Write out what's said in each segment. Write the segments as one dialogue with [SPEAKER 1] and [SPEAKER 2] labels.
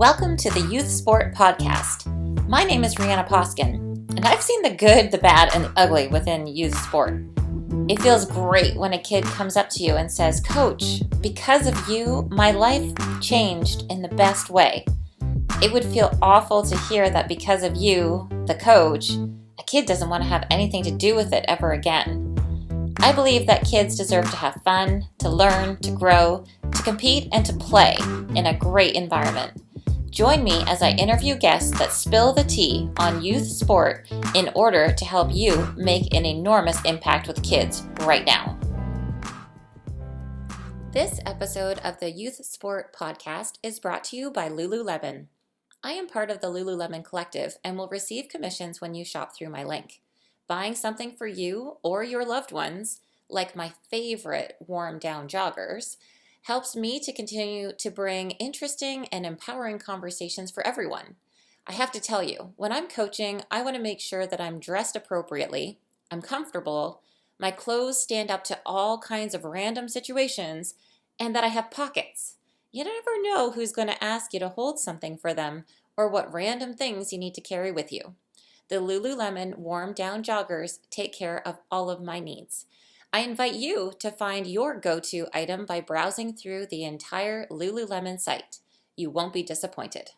[SPEAKER 1] Welcome to the Youth Sport Podcast. My name is Rihanna Poskin, and I've seen the good, the bad, and the ugly within youth sport. It feels great when a kid comes up to you and says, "Coach, because of you, my life changed in the best way." It would feel awful to hear that because of you, the coach, a kid doesn't want to have anything to do with it ever again. I believe that kids deserve to have fun, to learn, to grow, to compete, and to play in a great environment. Join me as I interview guests that spill the tea on youth sport in order to help you make an enormous impact with kids right now. This episode of the Youth Sport Podcast is brought to you by Lululemon. I am part of the Lululemon Collective and will receive commissions when you shop through my link. Buying something for you or your loved ones, like my favorite warm down joggers, helps me to continue to bring interesting and empowering conversations for everyone. I have to tell you, when I'm coaching, I want to make sure that I'm dressed appropriately, I'm comfortable, my clothes stand up to all kinds of random situations, and that I have pockets. You never know who's going to ask you to hold something for them or what random things you need to carry with you. The Lululemon warm down joggers take care of all of my needs. I invite you to find your go-to item by browsing through the entire Lululemon site. You won't be disappointed.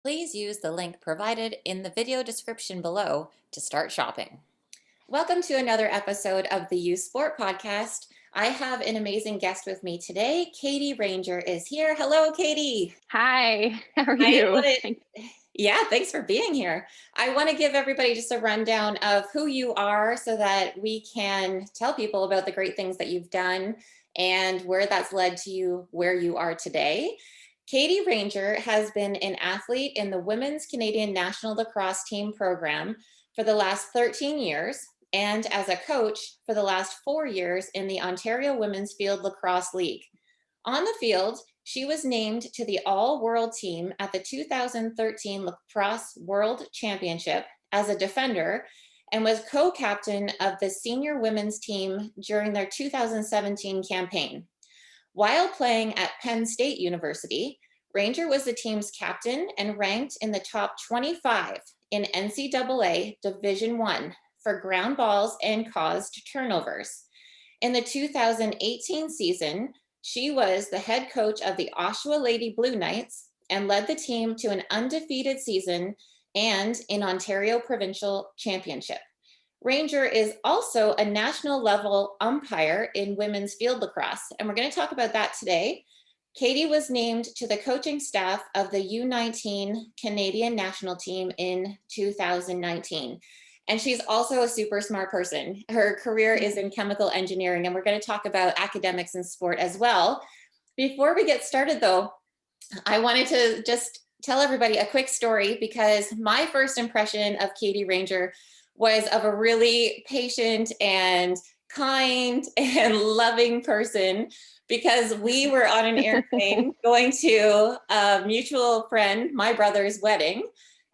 [SPEAKER 1] Please use the link provided in the video description below to start shopping. Welcome to another episode of the Youth Sport Podcast. I have an amazing guest with me today. Katie Ranger is here. Hello, Katie.
[SPEAKER 2] Hi, how are you?
[SPEAKER 1] Yeah, thanks for being here. I want to give everybody just a rundown of who you are so that we can tell people about the great things that you've done and where that's led to you where you are today. Katie Ranger has been an athlete in the Women's Canadian National Lacrosse Team program for the last 13 years and as a coach for the last 4 years in the Ontario Women's Field Lacrosse League. On the field, she was named to the all-world team at the 2013 Lacrosse World Championship as a defender and was co-captain of the senior women's team during their 2017 campaign. While playing at Penn State University, Ranger was the team's captain and ranked in the top 25 in NCAA Division I for ground balls and caused turnovers. In the 2018 season, she was the head coach of the Oshawa Lady Blue Knights and led the team to an undefeated season and an Ontario Provincial Championship. Ranger is also a national level umpire in women's field lacrosse, and we're going to talk about that today. Katie was named to the coaching staff of the U19 Canadian national team in 2019. And she's also a super smart person. Her career is in chemical engineering, and we're going to talk about academics and sport as well. Before we get started, though, I wanted to just tell everybody a quick story because my first impression of Katie Ranger was of a really patient and kind and loving person because we were on an airplane going to a mutual friend, my brother's wedding.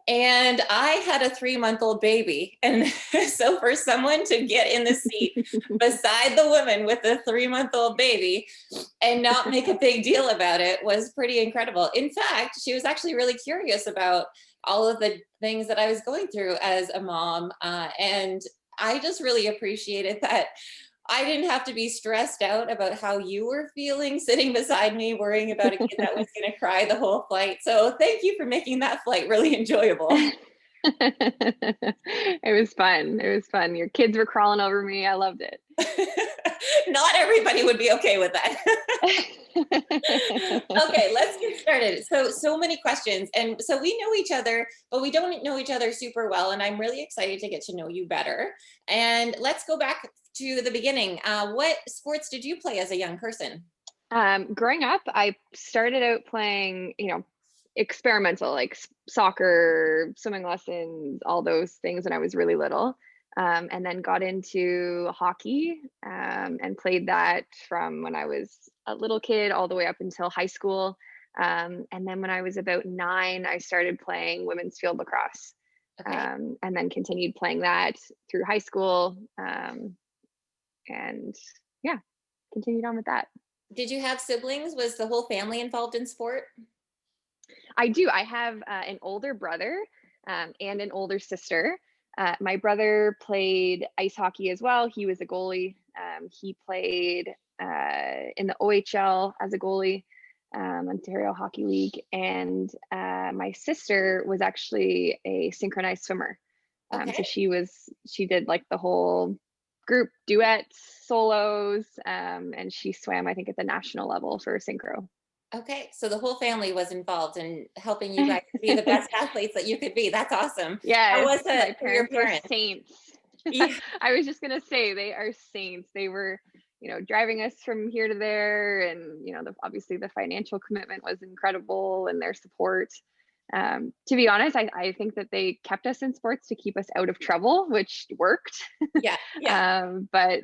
[SPEAKER 1] And I had a 3-month-old baby. And so for someone to get in the seat beside the woman with the 3-month-old baby and not make a big deal about it was pretty incredible. In fact, she was actually really curious about all of the things that I was going through as a mom. And I just really appreciated that I didn't have to be stressed out about how you were feeling sitting beside me, worrying about a kid that was going to cry the whole flight. So thank you for making that flight really enjoyable.
[SPEAKER 2] It was fun. It was fun. Your kids were crawling over me. I loved it.
[SPEAKER 1] Not everybody would be okay with that. Okay, let's get started. So many questions. And so we know each other, but we don't know each other super well. And I'm really excited to get to know you better. And let's go back to the beginning. What sports did you play as a young person?
[SPEAKER 2] Growing up, I started out playing, experimental, like soccer, swimming lessons, all those things when I was really little. And then got into hockey and played that from when I was a little kid all the way up until high school. And then when I was about 9, I started playing women's field lacrosse.
[SPEAKER 1] Okay.
[SPEAKER 2] And then continued playing that through high school. And yeah, continued on with that.
[SPEAKER 1] Did you have siblings? Was the whole family involved in sport?
[SPEAKER 2] I do. I have an older brother and an older sister. My brother played ice hockey as well. He was a goalie. He played in the OHL as a goalie, Ontario Hockey League. And my sister was actually a synchronized swimmer. So
[SPEAKER 1] Okay.
[SPEAKER 2] she did like the whole group duets, solos, and she swam, I think, at the national level for synchro.
[SPEAKER 1] Okay. So the whole family was involved in helping you guys be the best athletes that you could be. That's awesome. How
[SPEAKER 2] Yes,
[SPEAKER 1] was
[SPEAKER 2] my
[SPEAKER 1] it for your
[SPEAKER 2] parents are
[SPEAKER 1] parents?
[SPEAKER 2] saints.
[SPEAKER 1] Yeah.
[SPEAKER 2] I was just gonna say they are saints. They were, driving us from here to there, and obviously the financial commitment was incredible, and their support. To be honest, I think that they kept us in sports to keep us out of trouble, which worked.
[SPEAKER 1] Yeah. Yeah.
[SPEAKER 2] But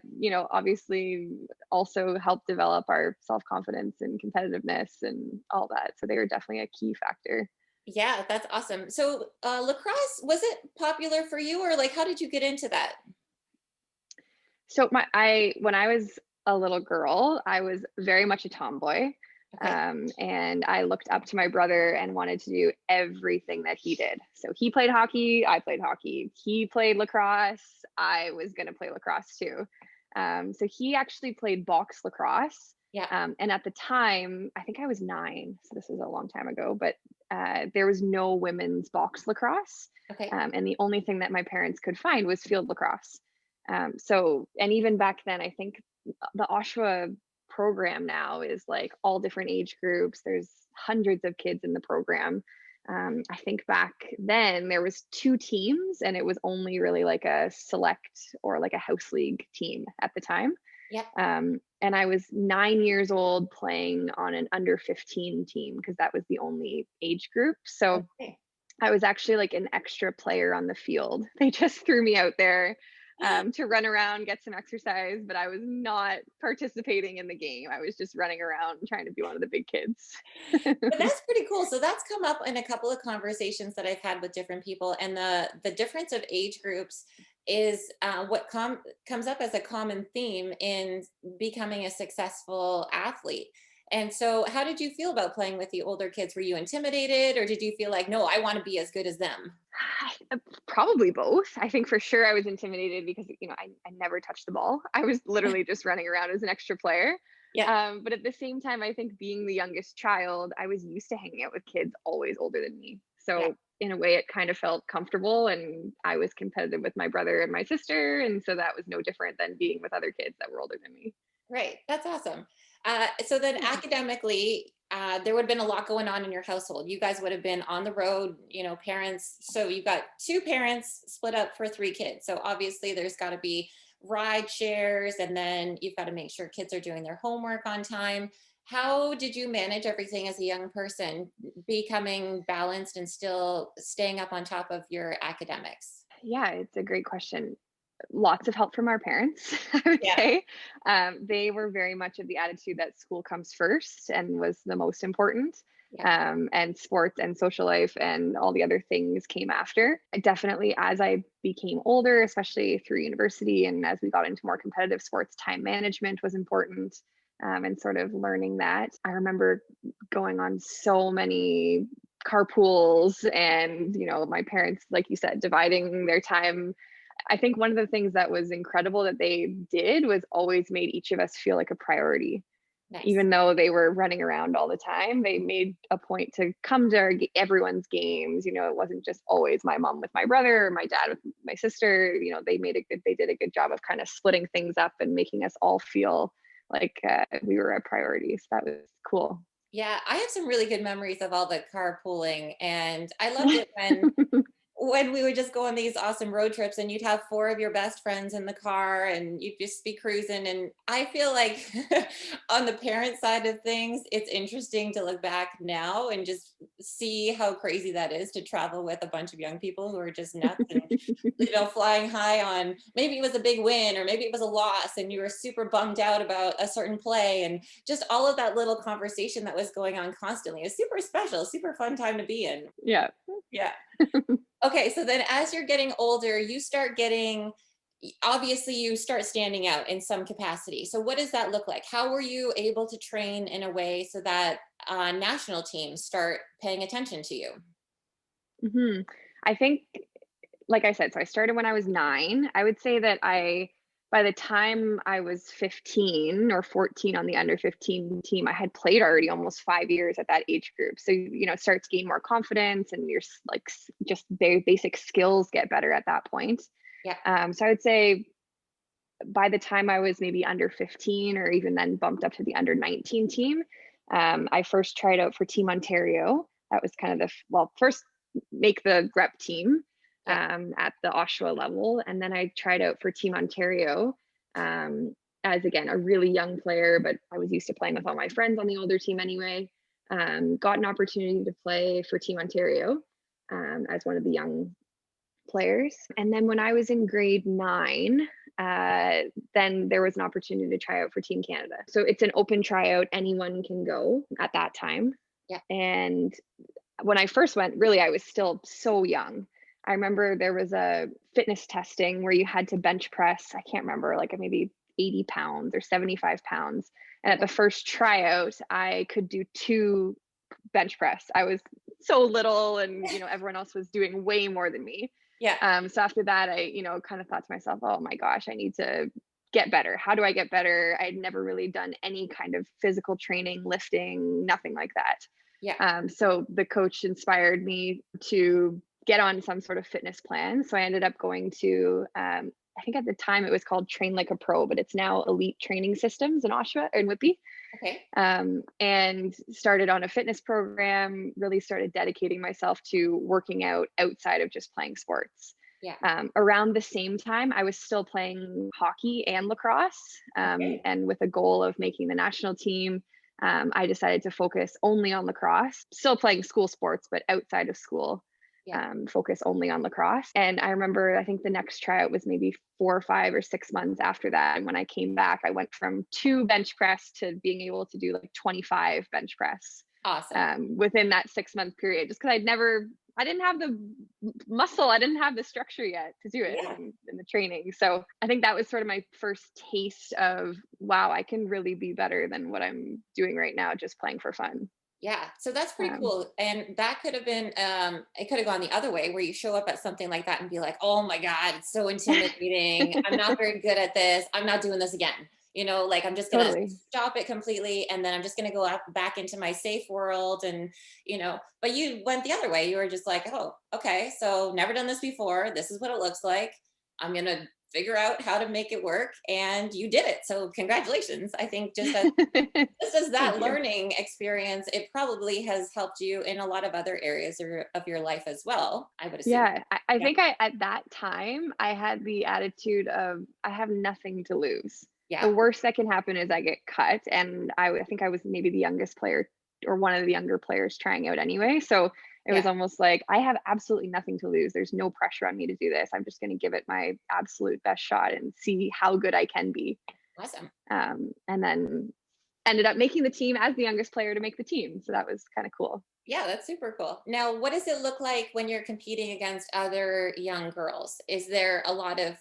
[SPEAKER 2] obviously also helped develop our self confidence and competitiveness and all that. So they were definitely a key factor.
[SPEAKER 1] Yeah. That's awesome. So lacrosse, was it popular for you, or like how did you get into that?
[SPEAKER 2] So I when I was a little girl, I was very much a tomboy.
[SPEAKER 1] Okay.
[SPEAKER 2] And I looked up to my brother and wanted to do everything that he did. So he played hockey, I played hockey. He played lacrosse, I was going to play lacrosse too. So he actually played box lacrosse.
[SPEAKER 1] Yeah.
[SPEAKER 2] And at the time, I think I was 9, so this was a long time ago, but there was no women's box lacrosse.
[SPEAKER 1] Okay.
[SPEAKER 2] And the only thing that my parents could find was field lacrosse. And even back then, I think the Oshawa program now is like all different age groups. There's hundreds of kids in the program. I think back then there was 2 teams, and it was only really like a select or like a house league team at the time.
[SPEAKER 1] Yeah.
[SPEAKER 2] And I was 9 years old playing on an under 15 team because that was the only age group. So
[SPEAKER 1] Okay.
[SPEAKER 2] I was actually like an extra player on the field. They just threw me out there to run around, get some exercise, but I was not participating in the game. I was just running around trying to be one of the big kids.
[SPEAKER 1] But that's pretty cool. So that's come up in a couple of conversations that I've had with different people, and the difference of age groups is what comes up as a common theme in becoming a successful athlete. And so, how did you feel about playing with the older kids? Were you intimidated, or did you feel like, no, I want to be as good as them?
[SPEAKER 2] Probably both. I think for sure I was intimidated because, I never touched the ball. I was literally just running around as an extra player.
[SPEAKER 1] Yeah.
[SPEAKER 2] But at the same time, I think being the youngest child, I was used to hanging out with kids always older than me.
[SPEAKER 1] Yeah.
[SPEAKER 2] So in a way, it kind of felt comfortable, and I was competitive with my brother and my sister. And so that was no different than being with other kids that were older than me.
[SPEAKER 1] Right. That's awesome. So then
[SPEAKER 2] Yeah.
[SPEAKER 1] academically, there would have been a lot going on in your household. You guys would have been on the road, parents. So you've got 2 parents split up for 3 kids. So obviously there's got to be ride shares, and then you've got to make sure kids are doing their homework on time. How did you manage everything as a young person, becoming balanced and still staying up on top of your academics?
[SPEAKER 2] Yeah, it's a great question. Lots of help from our parents, I would
[SPEAKER 1] Yeah.
[SPEAKER 2] say. They were very much of the attitude that school comes first and was the most important.
[SPEAKER 1] Yeah.
[SPEAKER 2] And sports and social life and all the other things came after. Definitely, as I became older, especially through university and as we got into more competitive sports, time management was important. And sort of learning that. I remember going on so many carpools and, my parents, like you said, dividing their time. I think one of the things that was incredible that they did was always made each of us feel like a priority.
[SPEAKER 1] Nice.
[SPEAKER 2] Even though they were running around all the time, they made a point to come to everyone's games. It wasn't just always my mom with my brother or my dad with my sister. They did a good job of kind of splitting things up and making us all feel like we were a priority. So that was cool.
[SPEAKER 1] Yeah, I have some really good memories of all the carpooling, and I loved it when we would just go on these awesome road trips, and you'd have 4 of your best friends in the car and you'd just be cruising. And I feel like on the parent side of things, it's interesting to look back now and just see how crazy that is to travel with a bunch of young people who are just nuts and flying high on, maybe it was a big win or maybe it was a loss and you were super bummed out about a certain play, and just all of that little conversation that was going on constantly. It was super special, super fun time to be in.
[SPEAKER 2] Yeah.
[SPEAKER 1] Yeah. Okay, so then as you're getting older, you start getting, obviously you start standing out in some capacity. So what does that look like? How were you able to train in a way so that national teams start paying attention to you?
[SPEAKER 2] Hmm. I think, like I said, so I started when I was 9. I would say that by the time I was 15 or 14 on the under 15 team, I had played already almost 5 years at that age group. So, it starts to gain more confidence, and your just very basic skills get better at that point.
[SPEAKER 1] Yeah.
[SPEAKER 2] So I would say by the time I was maybe under 15, or even then bumped up to the under 19 team, I first tried out for Team Ontario. That was kind of first make the rep team
[SPEAKER 1] Yeah.
[SPEAKER 2] at the Oshawa level. And then I tried out for Team Ontario as, again, a really young player, but I was used to playing with all my friends on the older team anyway. Got an opportunity to play for Team Ontario as one of the young players. And then when I was in grade 9, then there was an opportunity to try out for Team Canada. So it's an open tryout, anyone can go at that time.
[SPEAKER 1] Yeah.
[SPEAKER 2] And when I first went, really, I was still so young. I remember there was a fitness testing where you had to bench press, I can't remember, like maybe 80 pounds or 75 pounds. And at
[SPEAKER 1] Okay.
[SPEAKER 2] the first tryout, I could do 2 bench press. I was so little, and everyone else was doing way more than me.
[SPEAKER 1] Yeah.
[SPEAKER 2] So after that, I kind of thought to myself, oh my gosh, I need to get better. How do I get better? I'd never really done any kind of physical training, lifting, nothing like that.
[SPEAKER 1] Yeah.
[SPEAKER 2] So the coach inspired me to get on some sort of fitness plan. So I ended up going to, I think at the time it was called Train Like a Pro, but it's now Elite Training Systems in Oshawa, in Whitby.
[SPEAKER 1] Okay.
[SPEAKER 2] And started on a fitness program, really started dedicating myself to working out outside of just playing sports.
[SPEAKER 1] Yeah.
[SPEAKER 2] Around the same time, I was still playing hockey and lacrosse,
[SPEAKER 1] Okay.
[SPEAKER 2] and with a goal of making the national team. I decided to focus only on lacrosse, still playing school sports, but outside of school,
[SPEAKER 1] Yeah.
[SPEAKER 2] focus only on lacrosse. And I remember, I think the next tryout was maybe 4 or 5 or 6 months after that. And when I came back, I went from 2 bench press to being able to do like 25 bench press
[SPEAKER 1] Awesome.
[SPEAKER 2] within that 6-month period, just because I didn't have the muscle, I didn't have the structure yet to do it
[SPEAKER 1] Yeah.
[SPEAKER 2] in the training. So I think that was sort of my first taste of, wow, I can really be better than what I'm doing right now, just playing for fun.
[SPEAKER 1] Yeah, so that's pretty
[SPEAKER 2] Um,
[SPEAKER 1] cool. And that could have been, it could have gone the other way where you show up at something like that and be like, oh my God, it's so intimidating. I'm not very good at this. I'm not doing this again. Like I'm just going to
[SPEAKER 2] totally.
[SPEAKER 1] stop it completely. And then I'm just going to go out back into my safe world. And, but you went the other way. You were just like, oh, okay. So never done this before. This is what it looks like. I'm going to figure out how to make it work. And you did it. So congratulations. I think just as
[SPEAKER 2] Thank
[SPEAKER 1] that
[SPEAKER 2] you.
[SPEAKER 1] learning experience, it probably has helped you in a lot of other areas of your life as well, I would assume.
[SPEAKER 2] Yeah, I
[SPEAKER 1] Yeah.
[SPEAKER 2] think at that time, I had the attitude of, I have nothing to lose. The
[SPEAKER 1] Yeah.
[SPEAKER 2] worst that can happen is I get cut, and I think I was maybe the youngest player, or one of the younger players trying out anyway. So it was
[SPEAKER 1] Yeah.
[SPEAKER 2] almost like, I have absolutely nothing to lose. There's no pressure on me to do this. I'm just going to give it my absolute best shot and see how good I can be.
[SPEAKER 1] Awesome.
[SPEAKER 2] And then ended up making the team as the youngest player to make the team. So that was kind of cool.
[SPEAKER 1] Yeah, that's super cool. Now, what does it look like when you're competing against other young girls? Is there a lot of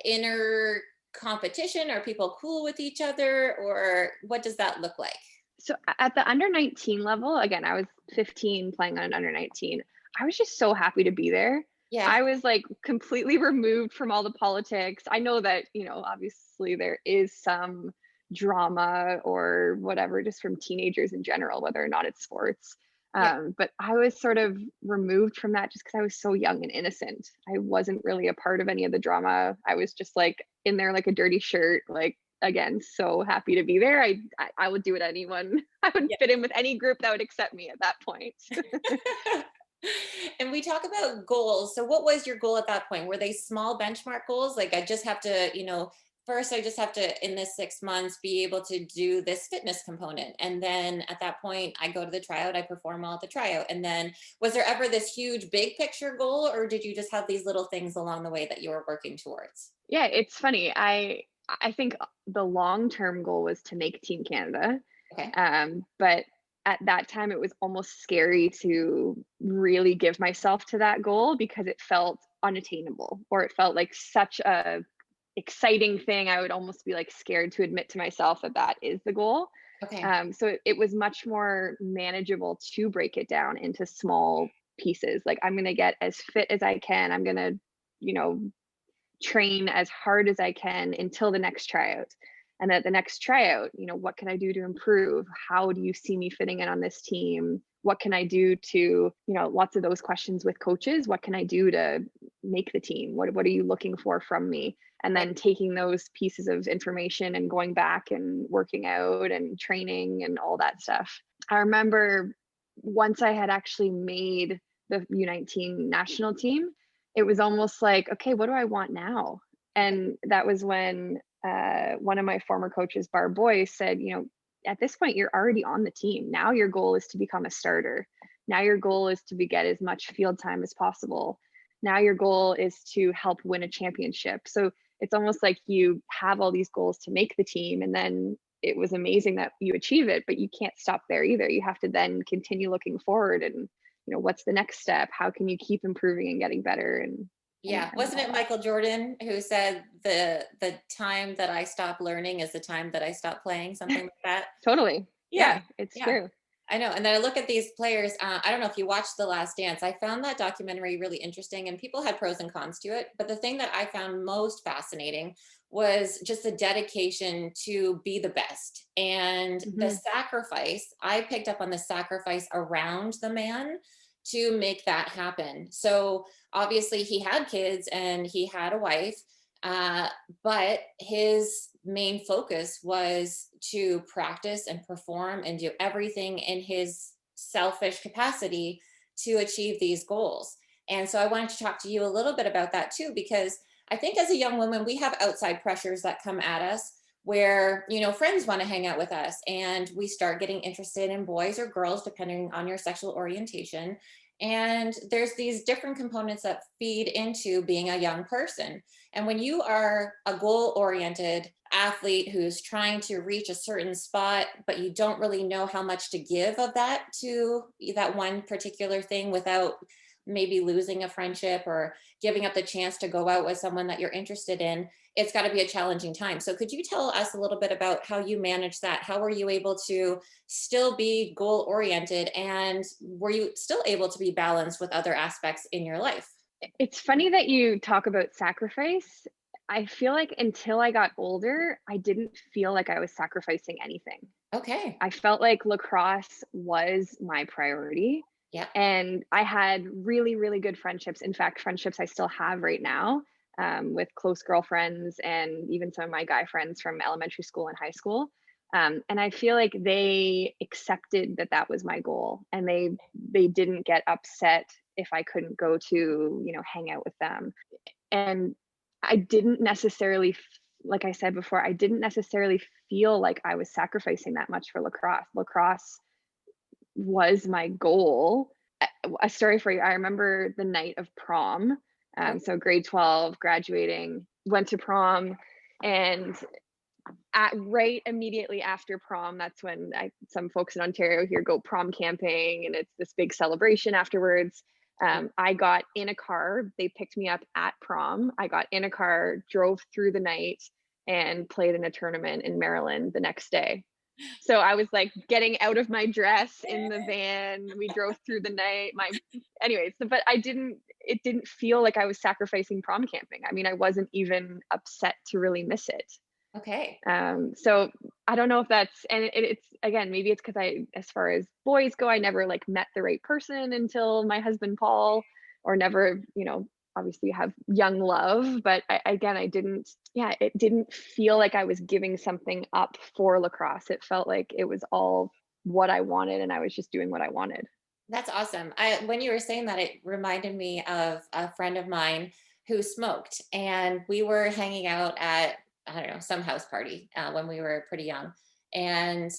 [SPEAKER 1] inner competition? Are people cool with each other? Or what does that look like?
[SPEAKER 2] So at the under 19 level, again, I was 15 playing on an under 19. I was just so happy to be there.
[SPEAKER 1] Yeah.
[SPEAKER 2] I was like completely removed from all the politics. I know that, obviously there is some drama or whatever just from teenagers in general, whether or not it's sports.
[SPEAKER 1] Yeah.
[SPEAKER 2] But I was sort of removed from that just because I was so young and innocent. I wasn't really a part of any of the drama. I was just like in there like a dirty shirt, like, again, so happy to be there. I would do it anyone. I would
[SPEAKER 1] Yeah.
[SPEAKER 2] fit in with any group that would accept me at that point.
[SPEAKER 1] And we talk about goals. So what was your goal at that point? Were they small benchmark goals? Like I just have to, first I just have to in this 6 months be able to do this fitness component. And then at that point I go to the tryout, I perform well at the tryout. And then was there ever this huge big picture goal, or did you just have these little things along the way that you were working towards?
[SPEAKER 2] Yeah, it's funny. I think the long-term goal was to make Team Canada.
[SPEAKER 1] Okay.
[SPEAKER 2] But at that time it was almost scary to really give myself to that goal because it felt unattainable, or it felt like such a exciting thing. I would almost be like scared to admit to myself that that is the goal.
[SPEAKER 1] Okay.
[SPEAKER 2] So it was much more manageable to break it down into small pieces. Like, I'm going to get as fit as I can. I'm going to, you know, train as hard as I can until the next tryout. And at the next tryout, you know, what can I do to improve? How do you see me fitting in on this team? What can I do to, you know, lots of those questions with coaches. What can I do to make the team? What are you looking for from me? And
[SPEAKER 1] Right.
[SPEAKER 2] then taking those pieces of information and going back and working out and training and all that stuff. I remember once I had actually made the U19 national team, it was almost like, okay, what do I want now? And that was when one of my former coaches, Barb Boyce, said, you know, at this point, you're already on the team. Now your goal is to become a starter. Now your goal is to get as much field time as possible. Now your goal is to help win a championship. So it's almost like you have all these goals to make the team, and then it was amazing that you achieve it, but you can't stop there either. You have to then continue looking forward and, you know, what's the next step? How can you keep improving and getting better
[SPEAKER 1] Yeah.
[SPEAKER 2] and
[SPEAKER 1] Wasn't
[SPEAKER 2] all
[SPEAKER 1] it
[SPEAKER 2] that?
[SPEAKER 1] Michael Jordan who said the time that I stop learning is the time that I stop playing, something like that?
[SPEAKER 2] Totally.
[SPEAKER 1] Yeah.
[SPEAKER 2] Yeah, it's
[SPEAKER 1] Yeah.
[SPEAKER 2] true.
[SPEAKER 1] I know. And then I look at these players. I don't know if you watched The Last Dance. I found that documentary really interesting, and people had pros and cons to it. But the thing that I found most fascinating was just the dedication to be the best and the
[SPEAKER 2] Hmm.
[SPEAKER 1] sacrifice. I picked up on the sacrifice around the man to make that happen. So obviously, he had kids and he had a wife. Uh, but his main focus was to practice and perform and do everything in his selfish capacity to achieve these goals. And so I wanted to talk to you a little bit about that too, because I think as a young woman, we have outside pressures that come at us where, you know, friends want to hang out with us and we start getting interested in boys or girls, depending on your sexual orientation. And there's these different components that feed into being a young person. And when you are a goal oriented athlete who's trying to reach a certain spot, but you don't really know how much to give of that to that one particular thing without maybe losing a friendship or giving up the chance to go out with someone that you're interested in, it's got to be a challenging time. So could you tell us a little bit about how you manage that? How were you able to still be goal oriented, and were you still able to be balanced with other aspects in your life?
[SPEAKER 2] It's funny that you talk about sacrifice. I feel like until I got older, I didn't feel like I was sacrificing anything.
[SPEAKER 1] Okay.
[SPEAKER 2] I felt like lacrosse was my priority.
[SPEAKER 1] Yeah.
[SPEAKER 2] And I had really, really good friendships. In fact, friendships I still have right now, with close girlfriends and even some of my guy friends from elementary school and high school. And I feel like they accepted that that was my goal, and they didn't get upset if I couldn't go to, you know, hang out with them. And I didn't necessarily, like I said before, I didn't necessarily feel like I was sacrificing that much for lacrosse. Lacrosse was my goal. A story for you. I remember the night of prom. So grade 12, graduating, went to prom, and right immediately after prom, that's when some folks in Ontario here go prom camping, and it's this big celebration afterwards. I got in a car. They picked me up at prom. I got in a car, drove through the night, and played in a tournament in Maryland the next day. So I was like getting out of my dress in the van. We drove through the night. Anyways, but it didn't feel like I was sacrificing prom camping. I mean, I wasn't even upset to really miss it.
[SPEAKER 1] Okay.
[SPEAKER 2] So I don't know if that's, and it's again, maybe it's because as far as boys go, I never like met the right person until my husband Paul, or never, you know, obviously you have young love, but again, yeah, it didn't feel like I was giving something up for lacrosse. It felt like it was all what I wanted, and I was just doing what I wanted.
[SPEAKER 1] That's awesome. When you were saying that, it reminded me of a friend of mine who smoked, and we were hanging out at, I don't know, some house party when we were pretty young, and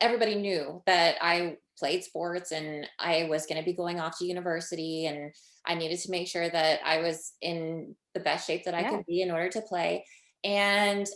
[SPEAKER 1] everybody knew that I played sports and I was going to be going off to university, and I needed to make sure that I was in the best shape that I
[SPEAKER 2] Yeah.
[SPEAKER 1] could be in order to play. And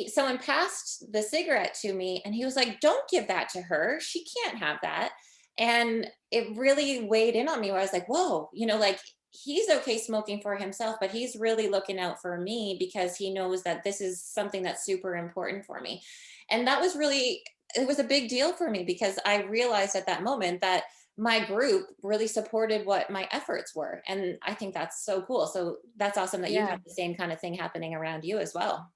[SPEAKER 1] someone passed the cigarette to me and he was like, "Don't give that to her, she can't have that." And it really weighed in on me, where I was like, whoa, you know, like he's okay smoking for himself, but he's really looking out for me because he knows that this is something that's super important for me. And that was really, it was a big deal for me because I realized at that moment that my group really supported what my efforts were. And I think that's so cool. So that's awesome that you
[SPEAKER 2] Yeah.
[SPEAKER 1] have the same kind of thing happening around you as well.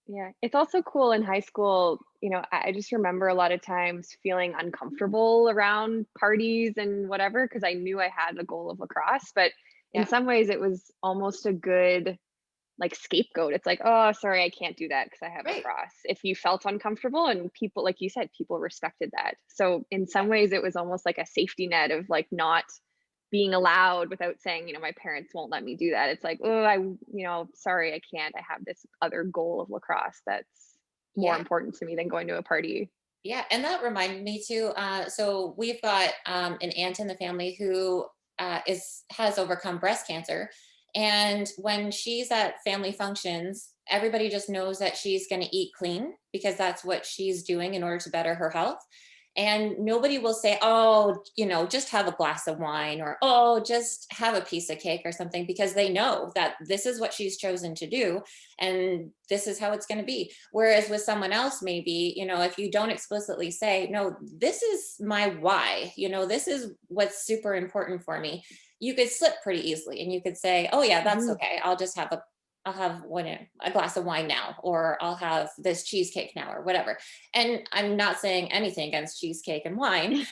[SPEAKER 2] Yeah. It's also cool in high school, I just remember a lot of times feeling uncomfortable around parties and whatever because I knew I had a goal of lacrosse, but in
[SPEAKER 1] Yeah.
[SPEAKER 2] some ways it was almost a good like scapegoat. It's like, oh, sorry, I can't do that because I have
[SPEAKER 1] Right.
[SPEAKER 2] lacrosse. If you felt uncomfortable and people, like you said, people respected that. So in some ways, it was almost like a safety net of like not being allowed without saying, my parents won't let me do that. It's like, oh, sorry, I can't. I have this other goal of lacrosse that's more
[SPEAKER 1] Yeah.
[SPEAKER 2] important to me than going to a party.
[SPEAKER 1] Yeah, and that reminded me too. So we've got an aunt in the family who is has overcome breast cancer, and when she's at family functions, everybody just knows that she's going to eat clean because that's what she's doing in order to better her health. And nobody will say, "Oh, just have a glass of wine," or "Oh, just have a piece of cake," or something, because they know that this is what she's chosen to do, and this is how it's going to be. Whereas with someone else, maybe, if you don't explicitly say, no, this is my why, this is what's super important for me, you could slip pretty easily and you could say, oh yeah, that's
[SPEAKER 2] Mhm.
[SPEAKER 1] okay. I'll have a glass of wine now, or I'll have this cheesecake now, or whatever. And I'm not saying anything against cheesecake and wine.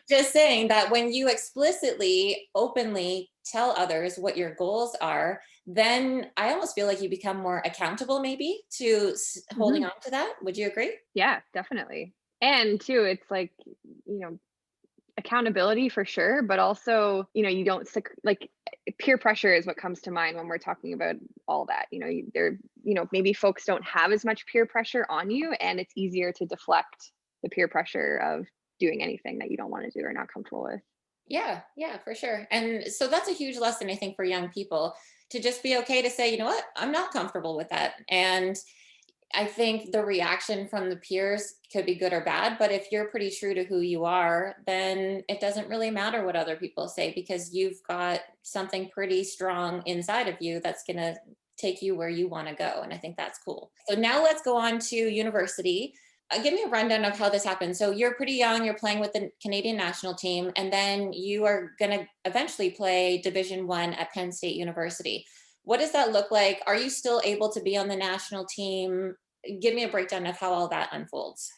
[SPEAKER 1] Just saying that when you explicitly, openly tell others what your goals are, then I almost feel like you become more accountable, maybe, to holding
[SPEAKER 2] Mhm.
[SPEAKER 1] on to that. Would you agree?
[SPEAKER 2] Yeah, definitely. And too, it's like, you know, accountability for sure, but also, you don't like peer pressure is what comes to mind when we're talking about all that. Maybe folks don't have as much peer pressure on you, and it's easier to deflect the peer pressure of doing anything that you don't want to do or not comfortable with.
[SPEAKER 1] Yeah, yeah, for sure. And so that's a huge lesson, I think, for young people to just be okay to say, you know what, I'm not comfortable with that. And I think the reaction from the peers could be good or bad, but if you're pretty true to who you are, then it doesn't really matter what other people say because you've got something pretty strong inside of you that's going to take you where you want to go. And I think that's cool. So now let's go on to university. Give me a rundown of how this happened. So you're pretty young, you're playing with the Canadian national team, and then you are going to eventually play Division 1 at Penn State University. What does that look like? Are you still able to be on the national team? Give me a breakdown of how all that unfolds.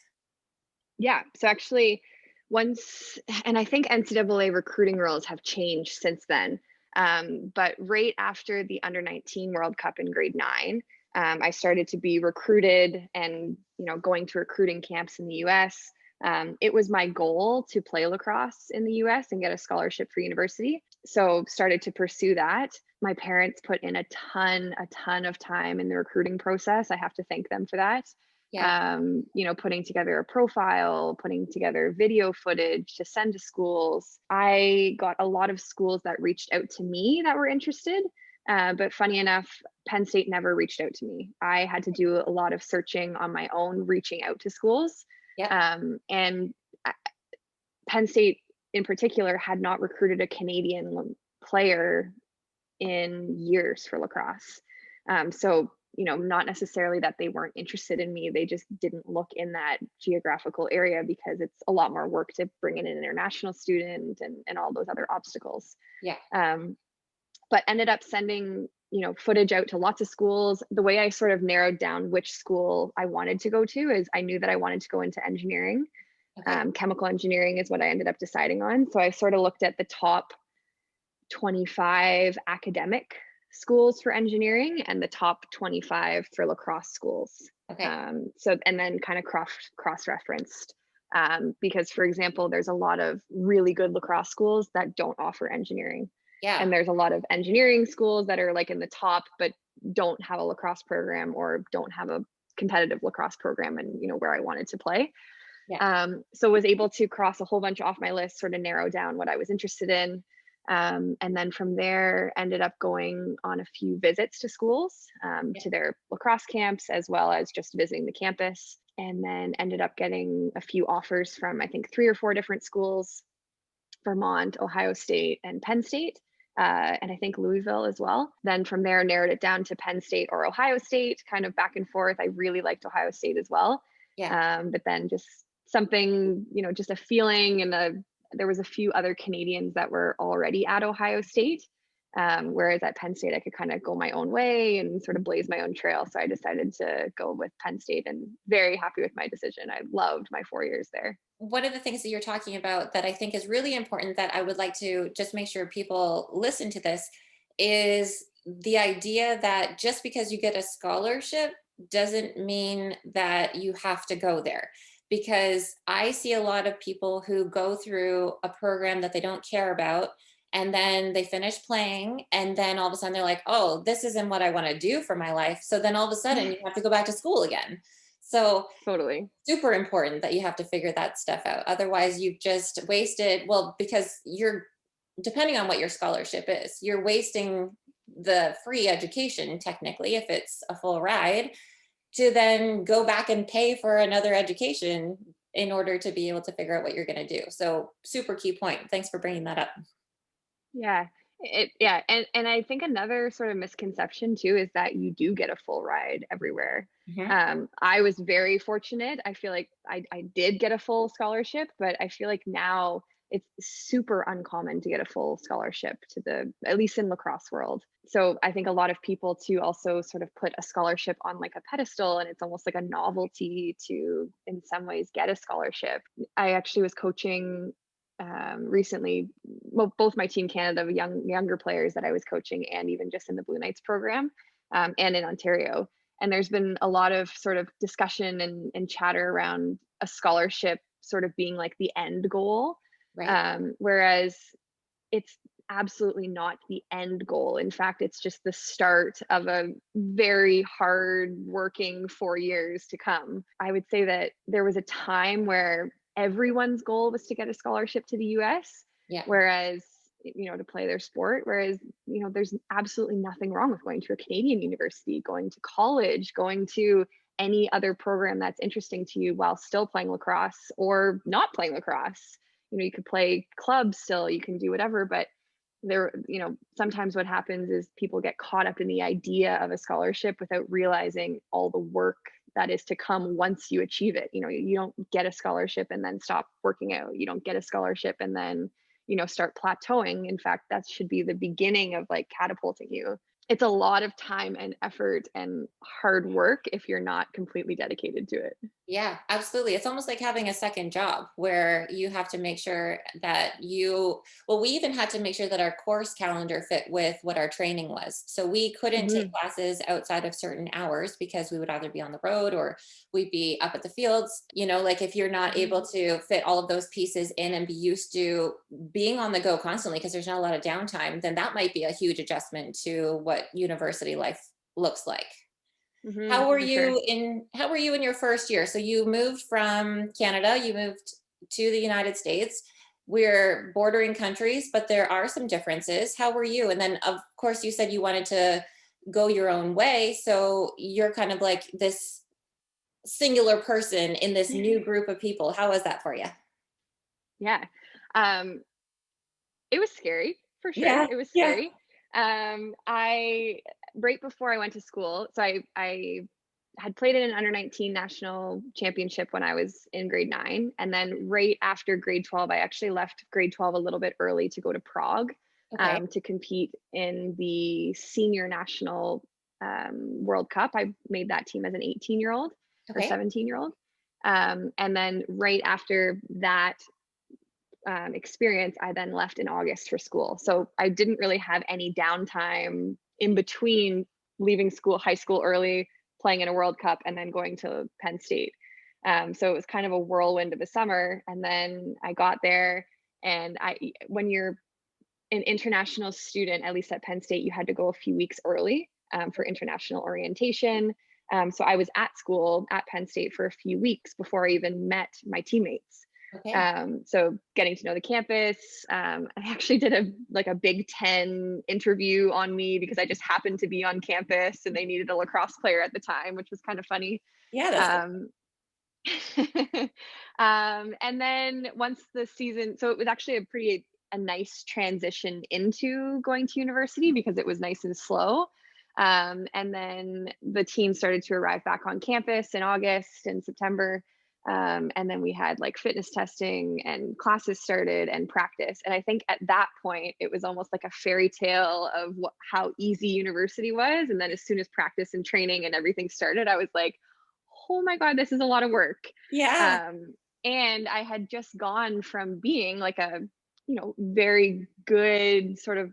[SPEAKER 2] Yeah. So actually, once, and I think NCAA recruiting rules have changed since then. But right after the under 19 World Cup in grade 9, I started to be recruited and, going to recruiting camps in the US. It was my goal to play lacrosse in the US and get a scholarship for university. So started to pursue that. My parents put in a ton of time in the recruiting process. I have to thank them for that.
[SPEAKER 1] Yeah.
[SPEAKER 2] Putting together a profile, putting together video footage to send to schools. I got a lot of schools that reached out to me that were interested. But funny enough, Penn State never reached out to me. I had to do a lot of searching on my own, reaching out to schools.
[SPEAKER 1] Yep.
[SPEAKER 2] And Penn State in particular had not recruited a Canadian player in years for lacrosse. So, not necessarily that they weren't interested in me, they just didn't look in that geographical area because it's a lot more work to bring in an international student and all those other obstacles.
[SPEAKER 1] Yeah.
[SPEAKER 2] Um, but ended up sending, footage out to lots of schools. The way I sort of narrowed down which school I wanted to go to is I knew that I wanted to go into engineering.
[SPEAKER 1] Okay.
[SPEAKER 2] Chemical engineering is what I ended up deciding on. So I sort of looked at the top 25 academic schools for engineering and the top 25 for lacrosse schools.
[SPEAKER 1] Okay.
[SPEAKER 2] And then kind of cross referenced because, for example, there's a lot of really good lacrosse schools that don't offer engineering.
[SPEAKER 1] Yeah.
[SPEAKER 2] And there's a lot of engineering schools that are like in the top, but don't have a lacrosse program or don't have a competitive lacrosse program and, where I wanted to play.
[SPEAKER 1] Yeah.
[SPEAKER 2] So was able to cross a whole bunch off my list, sort of narrow down what I was interested in. And then from there, ended up going on a few visits to schools,
[SPEAKER 1] Yeah.
[SPEAKER 2] to their lacrosse camps, as well as just visiting the campus. And then ended up getting a few offers from, I think, 3 or 4 different schools: Vermont, Ohio State, and Penn State. and I think Louisville as well. Then from there, narrowed it down to Penn State or Ohio State, kind of back and forth. I really liked Ohio State as well.
[SPEAKER 1] Yeah.
[SPEAKER 2] But then just something, just a feeling, and there was a few other Canadians that were already at Ohio State. Whereas at Penn State, I could kind of go my own way and sort of blaze my own trail. So I decided to go with Penn State, and very happy with my decision. I loved my 4 years there.
[SPEAKER 1] One of the things that you're talking about that I think is really important that I would like to just make sure people listen to this is the idea that just because you get a scholarship doesn't mean that you have to go there. Because I see a lot of people who go through a program that they don't care about, and then they finish playing, and then all of a sudden they're like, oh, this isn't what I want to do for my life. So then all of a sudden you have to go back to school again. So
[SPEAKER 2] Totally.
[SPEAKER 1] super important that you have to figure that stuff out. Otherwise, you've just wasted, well, because you're, depending on what your scholarship is, you're wasting the free education, technically, if it's a full ride, to then go back and pay for another education in order to be able to figure out what you're going to do. So, super key point. Thanks for bringing that up.
[SPEAKER 2] Yeah. Yeah. And I think another sort of misconception too is that you do get a full ride everywhere.
[SPEAKER 1] Mhm.
[SPEAKER 2] I was very fortunate. I feel like I did get a full scholarship, but I feel like now it's super uncommon to get a full scholarship to at least in lacrosse world. So I think a lot of people too also sort of put a scholarship on like a pedestal, and it's almost like a novelty to in some ways get a scholarship. I actually was coaching recently, well, both my Team Canada younger players that I was coaching, and even just in the Blue Knights program, and in Ontario. And there's been a lot of sort of discussion and chatter around a scholarship sort of being like the end goal,
[SPEAKER 1] Right.
[SPEAKER 2] whereas it's absolutely not the end goal. In fact, it's just the start of a very hard working 4 years to come. I would say that there was a time where everyone's goal was to get a scholarship to the US,
[SPEAKER 1] Yeah.
[SPEAKER 2] whereas, to play their sport. Whereas, there's absolutely nothing wrong with going to a Canadian university, going to college, going to any other program that's interesting to you while still playing lacrosse or not playing lacrosse. You could play clubs still, you can do whatever, but sometimes what happens is people get caught up in the idea of a scholarship without realizing all the work that is to come once you achieve it. You don't get a scholarship and then stop working out. You don't get a scholarship and then, start plateauing. In fact, that should be the beginning of like catapulting you. It's a lot of time and effort and hard work if you're not completely dedicated to it.
[SPEAKER 1] Yeah, absolutely. It's almost like having a second job where you have to make sure that well, we even had to make sure that our course calendar fit with what our training was. So we couldn't take
[SPEAKER 2] Hmm.
[SPEAKER 1] classes outside of certain hours because we would either be on the road or we'd be up at the fields. Like if you're not able
[SPEAKER 2] Hmm.
[SPEAKER 1] to fit all of those pieces in and be used to being on the go constantly because there's not a lot of downtime, then that might be a huge adjustment to what university life looks like.
[SPEAKER 2] Hmm. For sure.
[SPEAKER 1] How were you in your first year? So you moved from Canada, you moved to the United States. We're bordering countries, but there are some differences. How were you? And then of course you said you wanted to go your own way. So you're kind of like this singular person in this new group of people. How was that for you?
[SPEAKER 2] Yeah. Um, It was scary, for sure.
[SPEAKER 1] Yeah.
[SPEAKER 2] It was
[SPEAKER 1] Yeah.
[SPEAKER 2] scary. I Right before I went to school, so I had played in an under 19 national championship when I was in grade 9, and then right after grade 12, I actually left grade 12 a little bit early to go to Prague,
[SPEAKER 1] Okay.
[SPEAKER 2] to compete in the senior national World Cup. I made that team as an 18-year-old or
[SPEAKER 1] Okay.
[SPEAKER 2] 17-year-old. And then right after that experience, I then left in August for school. So I didn't really have any downtime in between leaving school, high school early, playing in a World Cup, and then going to Penn State. So it was kind of a whirlwind of a summer. And then I got there, and when you're an international student, at least at Penn State, you had to go a few weeks early for international orientation. So I was at school at Penn State for a few weeks before I even met my teammates.
[SPEAKER 1] Okay.
[SPEAKER 2] So getting to know the campus. I actually did a Big Ten interview on me because I just happened to be on campus and they needed a lacrosse player at the time, which was kind of funny.
[SPEAKER 1] Yeah, that's good.
[SPEAKER 2] Um, and then once the season, so it was actually a pretty a nice transition into going to university because it was nice and slow. And then the team started to arrive back on campus in August and September. And then we had like fitness testing and classes started and practice. And I think at that point, it was almost like a fairy tale of how easy university was. And then as soon as practice and training and everything started, I was like, oh my God, this is a lot of work.
[SPEAKER 1] Yeah.
[SPEAKER 2] And I had just gone from being like a, very good sort of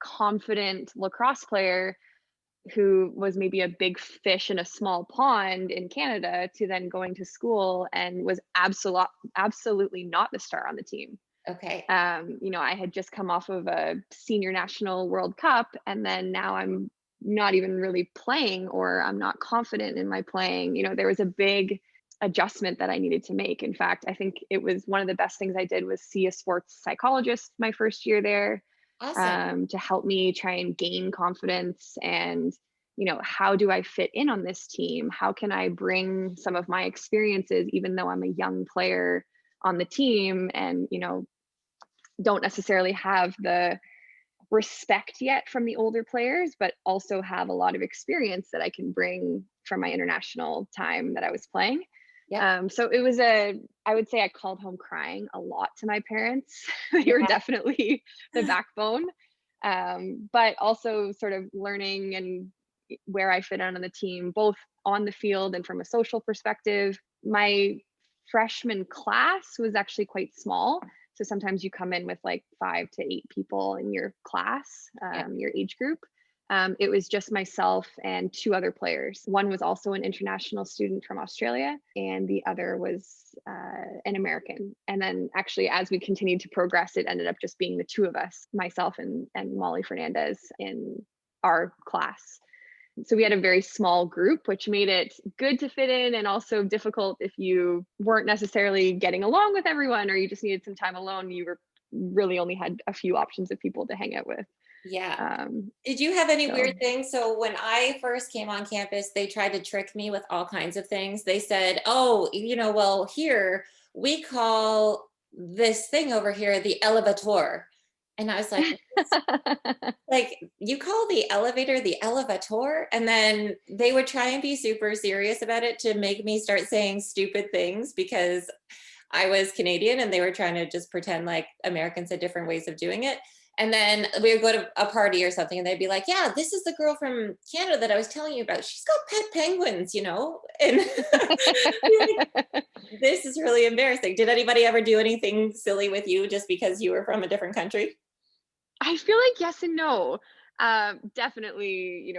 [SPEAKER 2] confident lacrosse player who was maybe a big fish in a small pond in Canada to then going to school and was absolutely not the star on the team.
[SPEAKER 1] Okay.
[SPEAKER 2] I had just come off of a senior national World Cup, and then now I'm not even really playing, or I'm not confident in my playing. There was a big adjustment that I needed to make. In fact, I think it was one of the best things I did was see a sports psychologist my first year there,
[SPEAKER 1] Awesome.
[SPEAKER 2] to help me try and gain confidence and, how do I fit in on this team? How can I bring some of my experiences, even though I'm a young player on the team and, don't necessarily have the respect yet from the older players, but also have a lot of experience that I can bring from my international time that I was playing.
[SPEAKER 1] Yep.
[SPEAKER 2] So it was I would say I called home crying a lot to my parents. They were
[SPEAKER 1] Yeah.
[SPEAKER 2] definitely the backbone, but also sort of learning and where I fit in on the team, both on the field and from a social perspective. My freshman class was actually quite small. So sometimes you come in with like 5 to 8 people in your class,
[SPEAKER 1] Yep.
[SPEAKER 2] your age group. It was just myself and 2 other players. One was also an international student from Australia, and the other was an American. And then, actually, as we continued to progress, it ended up just being the 2 of us, myself and Molly Fernandez, in our class. So we had a very small group, which made it good to fit in and also difficult if you weren't necessarily getting along with everyone or you just needed some time alone. You were really only had a few options of people to hang out with.
[SPEAKER 1] Yeah.
[SPEAKER 2] Um,
[SPEAKER 1] Did you have any
[SPEAKER 2] so
[SPEAKER 1] weird things? So when I first came on campus, they tried to trick me with all kinds of things. They said, "Oh, well, here we call this thing over here the elevator." And I was like, you call the elevator the elevator? And then they would try and be super serious about it to make me start saying stupid things because I was Canadian and they were trying to just pretend like Americans had different ways of doing it. And then we would go to a party or something and they'd be like, "Yeah, this is the girl from Canada that I was telling you about. She's got pet penguins, you know?" And like, this is really embarrassing. Did anybody ever do anything silly with you just because you were from a different country?
[SPEAKER 2] I feel like yes and no. Definitely,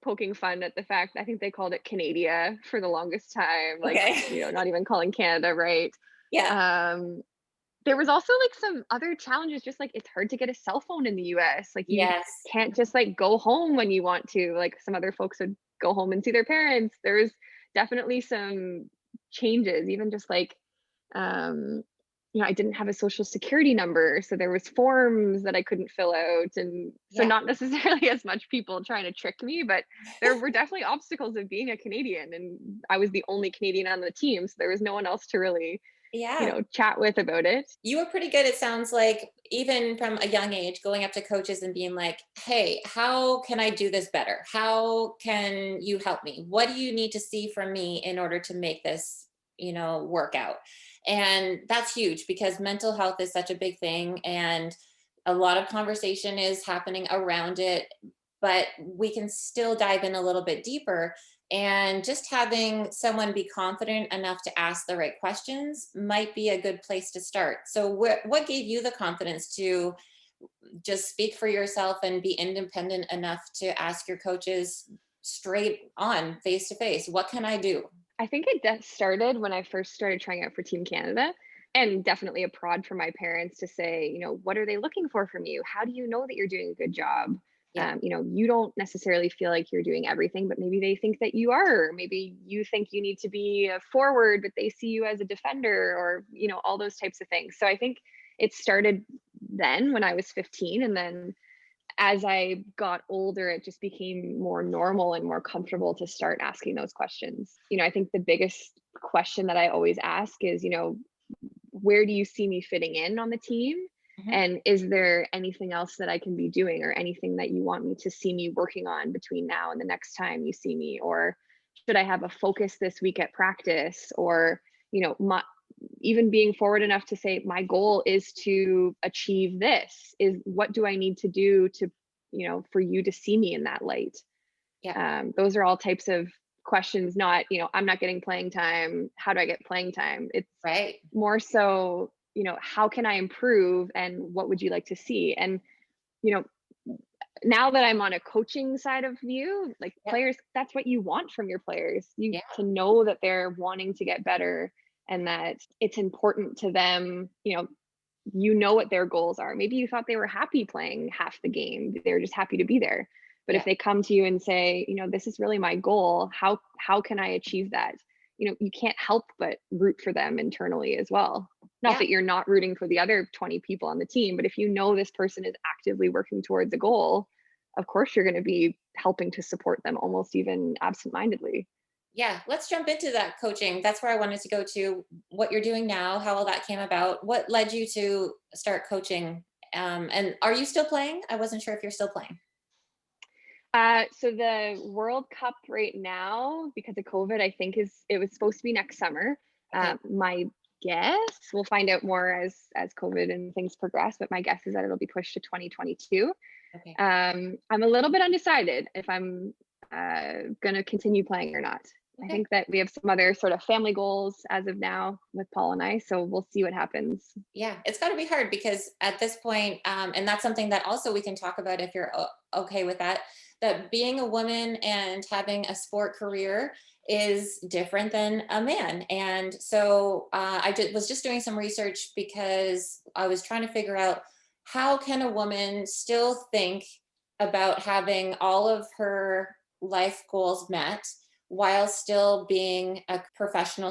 [SPEAKER 2] poking fun at the fact, I think they called it Canada for the longest time, like,
[SPEAKER 1] Okay.
[SPEAKER 2] not even calling Canada right.
[SPEAKER 1] Yeah.
[SPEAKER 2] Um, there was also like some other challenges, just like it's hard to get a cell phone in the US. Like you
[SPEAKER 1] Yes.
[SPEAKER 2] can't just like go home when you want to. Like some other folks would go home and see their parents. There's definitely some changes, even just like um I didn't have a social security number, so there was forms that I couldn't fill out, and so
[SPEAKER 1] Yeah.
[SPEAKER 2] not necessarily as much people trying to trick me, but there were definitely obstacles of being a Canadian, and I was the only Canadian on the team, so there was no one else to really,
[SPEAKER 1] Yeah.
[SPEAKER 2] chat with about it.
[SPEAKER 1] You were pretty good, it sounds like, even from a young age, going up to coaches and being like, "Hey, how can I do this better? How can you help me? What do you need to see from me in order to make this, work out?" And that's huge because mental health is such a big thing. And a lot of conversation is happening around it, but we can still dive in a little bit deeper. And just having someone be confident enough to ask the right questions might be a good place to start. So, what gave you the confidence to just speak for yourself and be independent enough to ask your coaches straight on, face to face, "What can I do?"
[SPEAKER 2] I think it started when I first started trying out for Team Canada, and definitely a prod for my parents to say, what are they looking for from you? How do you know that you're doing a good job?
[SPEAKER 1] Yeah.
[SPEAKER 2] You don't necessarily feel like you're doing everything, but maybe they think that you are. Or maybe you think you need to be a forward, but they see you as a defender, or all those types of things. So I think it started then when I was 15, and then as I got older, it just became more normal and more comfortable to start asking those questions. I think the biggest question that I always ask is, where do you see me fitting in on the team? And is there anything else that I can be doing, or anything that you want me to see me working on between now and the next time you see me? Or should I have a focus this week at practice? Or, even being forward enough to say, my goal is to achieve this. Is what do I need to do to, for you to see me in that light?
[SPEAKER 1] Yeah.
[SPEAKER 2] Those are all types of questions, not, I'm not getting playing time. How do I get playing time? It's
[SPEAKER 1] Right.
[SPEAKER 2] more so, how can I improve, and what would you like to see? And, you know, now that I'm on a coaching side of view, like
[SPEAKER 1] Yeah.
[SPEAKER 2] players, that's what you want from your players. You
[SPEAKER 1] Yeah.
[SPEAKER 2] to know that they're wanting to get better, and that it's important to them, what their goals are. Maybe you thought they were happy playing half the game. They're just happy to be there. But
[SPEAKER 1] Yeah.
[SPEAKER 2] if they come to you and say, this is really my goal, how can I achieve that? You can't help but root for them internally as well. Not
[SPEAKER 1] Yeah.
[SPEAKER 2] that you're not rooting for the other 20 people on the team, but if this person is actively working towards a goal, of course you're going to be helping to support them, almost even absentmindedly.
[SPEAKER 1] Yeah, let's jump into that coaching. That's where I wanted to go to. What you're doing now, how all that came about. What led you to start coaching? And are you still playing? I wasn't sure if you're still playing.
[SPEAKER 2] So the World Cup right now, because of COVID, I think it was supposed to be next summer.
[SPEAKER 1] Okay.
[SPEAKER 2] My guess, we'll find out more as COVID and things progress, but my guess is that it'll be pushed to 2022.
[SPEAKER 1] Okay.
[SPEAKER 2] I'm a little bit undecided if I'm going to continue playing or not. I
[SPEAKER 1] Okay.
[SPEAKER 2] think that we have some other sort of family goals as of now with Paul and I, so we'll see what happens.
[SPEAKER 1] Yeah, it's got to be hard because at this point, and that's something that also we can talk about if you're okay with that, that being a woman and having a sport career is different than a man. And so was just doing some research because I was trying to figure out how can a woman still think about having all of her life goals met while still being a professional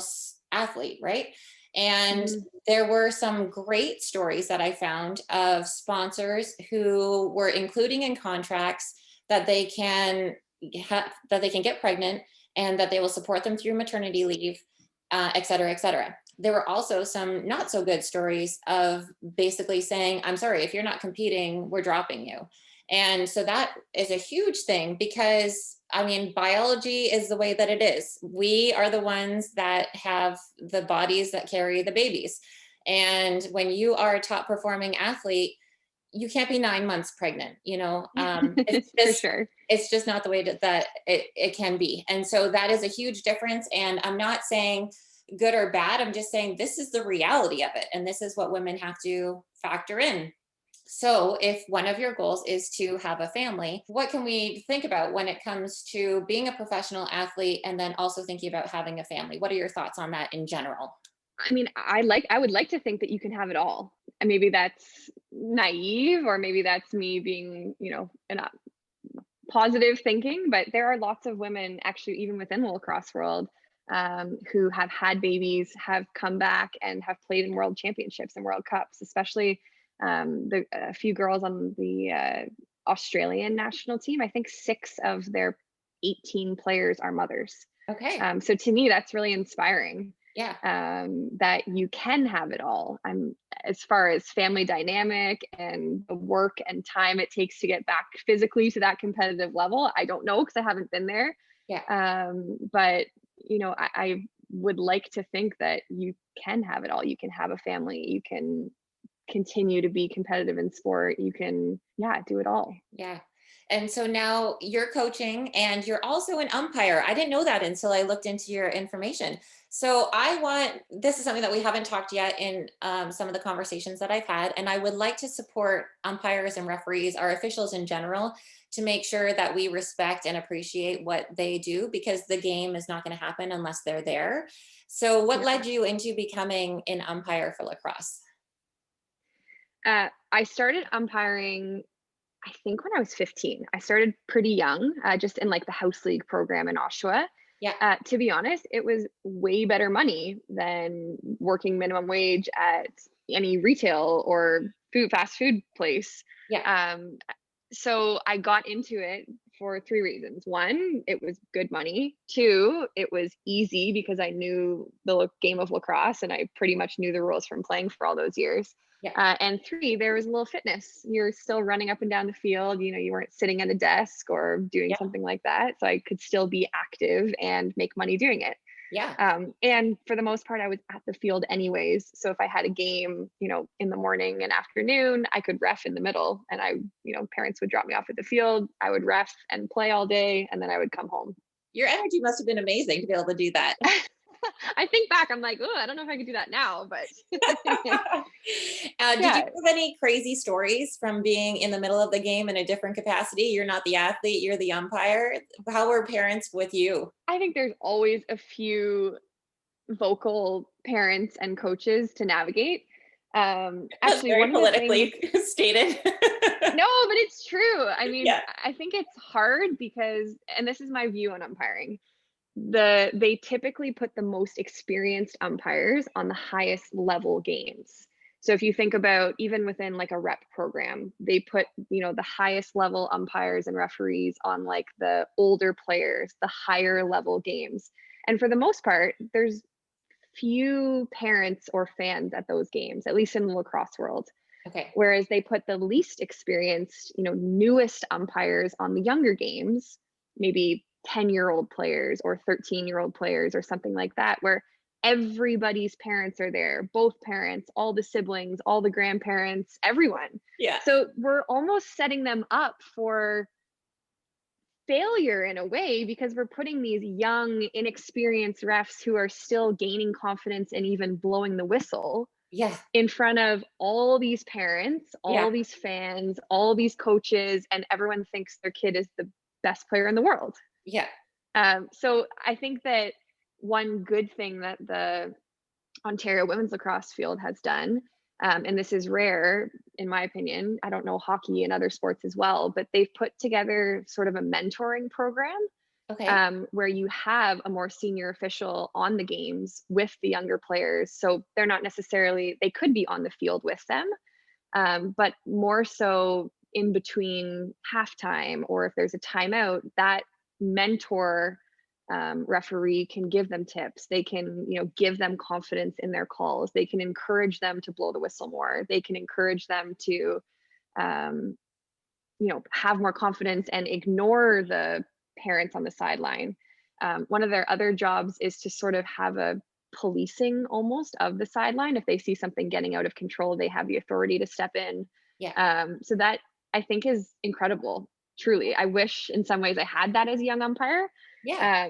[SPEAKER 1] athlete, right? And
[SPEAKER 2] Mm,
[SPEAKER 1] there were some great stories that I found of sponsors who were including in contracts that they can that they can get pregnant and that they will support them through maternity leave, et cetera, et cetera. There were also some not so good stories of basically saying, I'm sorry, if you're not competing, we're dropping you. And so that is a huge thing because I mean, biology is the way that it is. We are the ones that have the bodies that carry the babies. And when you are a top performing athlete, you can't be 9 months pregnant,
[SPEAKER 2] for sure.
[SPEAKER 1] it's just not the way that it can be. And so that is a huge difference. And I'm not saying good or bad. I'm just saying this is the reality of it. And this is what women have to factor in. So, if one of your goals is to have a family, what can we think about when it comes to being a professional athlete and then also thinking about having a family? What are your thoughts on that in general?
[SPEAKER 2] I mean, I would like to think that you can have it all. And maybe that's naive, or maybe that's me being, an positive thinking, but there are lots of women actually, even within the lacrosse world, who have had babies, have come back and have played in world championships and world cups, especially a few girls on the Australian national team. I think 6 of their 18 players are mothers.
[SPEAKER 1] Okay.
[SPEAKER 2] So to me, that's really inspiring,
[SPEAKER 1] Yeah.
[SPEAKER 2] that you can have it all. As far as family dynamic and the work and time it takes to get back physically to that competitive level, I don't know because I haven't been there.
[SPEAKER 1] Yeah.
[SPEAKER 2] But I would like to think that you can have it all. You can have a family. You can continue to be competitive in sport. You can, yeah, do it all.
[SPEAKER 1] Yeah. And so now you're coaching and you're also an umpire. I didn't know that until I looked into your information. So this is something that we haven't talked yet in some of the conversations that I've had. And I would like to support umpires and referees, our officials in general, to make sure that we respect and appreciate what they do because the game is not going to happen unless they're there. So what
[SPEAKER 2] Yeah.
[SPEAKER 1] led you into becoming an umpire for lacrosse?
[SPEAKER 2] I started umpiring, I think, when I was 15. I started pretty young, just in like the house league program in Oshawa.
[SPEAKER 1] Yeah.
[SPEAKER 2] To be honest, it was way better money than working minimum wage at any retail or fast food place.
[SPEAKER 1] Yeah.
[SPEAKER 2] So I got into it for three reasons. One, it was good money. Two, it was easy because I knew the game of lacrosse and I pretty much knew the rules from playing for all those years.
[SPEAKER 1] Yeah.
[SPEAKER 2] And three, there was a little fitness. You're still running up and down the field. You know, you weren't sitting at a desk or doing
[SPEAKER 1] Yeah.
[SPEAKER 2] something like that. So I could still be active and make money doing it.
[SPEAKER 1] Yeah.
[SPEAKER 2] And for the most part, I was at the field anyways. So if I had a game, you know, in the morning and afternoon, I could ref in the middle. And parents would drop me off at the field. I would ref and play all day, and then I would come home.
[SPEAKER 1] Your energy must have been amazing to be able to do that.
[SPEAKER 2] I think back, I'm like, oh, I don't know if I could do that now, but
[SPEAKER 1] Did you have any crazy stories from being in the middle of the game in a different capacity? You're not the athlete, you're the umpire. How were parents with you?
[SPEAKER 2] I think there's always a few vocal parents and coaches to navigate.
[SPEAKER 1] That's
[SPEAKER 2] Actually,
[SPEAKER 1] very
[SPEAKER 2] one of the things,
[SPEAKER 1] politically stated.
[SPEAKER 2] no, but it's true. I mean,
[SPEAKER 1] Yeah.
[SPEAKER 2] I think it's hard because, and this is my view on umpiring, they typically put the most experienced umpires on the highest level games. So if you think about even within like a rep program, they put, the highest level umpires and referees on like the older players, the higher level games. And for the most part, there's few parents or fans at those games, at least in the lacrosse world.
[SPEAKER 1] Okay.
[SPEAKER 2] Whereas they put the least experienced, newest umpires on the younger games, maybe 10-year-old players or 13-year-old players or something like that, where everybody's parents are there, both parents, all the siblings, all the grandparents, everyone.
[SPEAKER 1] Yeah.
[SPEAKER 2] So we're almost setting them up for failure in a way because we're putting these young, inexperienced refs who are still gaining confidence and even blowing the whistle
[SPEAKER 1] Yeah.
[SPEAKER 2] in front of all these parents, all
[SPEAKER 1] Yeah.
[SPEAKER 2] these fans, all these coaches, and everyone thinks their kid is the best player in the world.
[SPEAKER 1] Yeah.
[SPEAKER 2] So I think that one good thing that the Ontario women's lacrosse field has done, and this is rare in my opinion, I don't know hockey and other sports as well, but they've put together sort of a mentoring program
[SPEAKER 1] Okay.
[SPEAKER 2] where you have a more senior official on the games with the younger players. So they're not necessarily, they could be on the field with them, but more so in between halftime or if there's a timeout, that mentor referee can give them tips. They can, give them confidence in their calls. They can encourage them to blow the whistle more. They can encourage them to, have more confidence and ignore the parents on the sideline. One of their other jobs is to sort of have a policing almost of the sideline. If they see something getting out of control, they have the authority to step in.
[SPEAKER 1] Yeah.
[SPEAKER 2] So that I think is incredible. Truly, I wish in some ways I had that as a young umpire.
[SPEAKER 1] Yeah.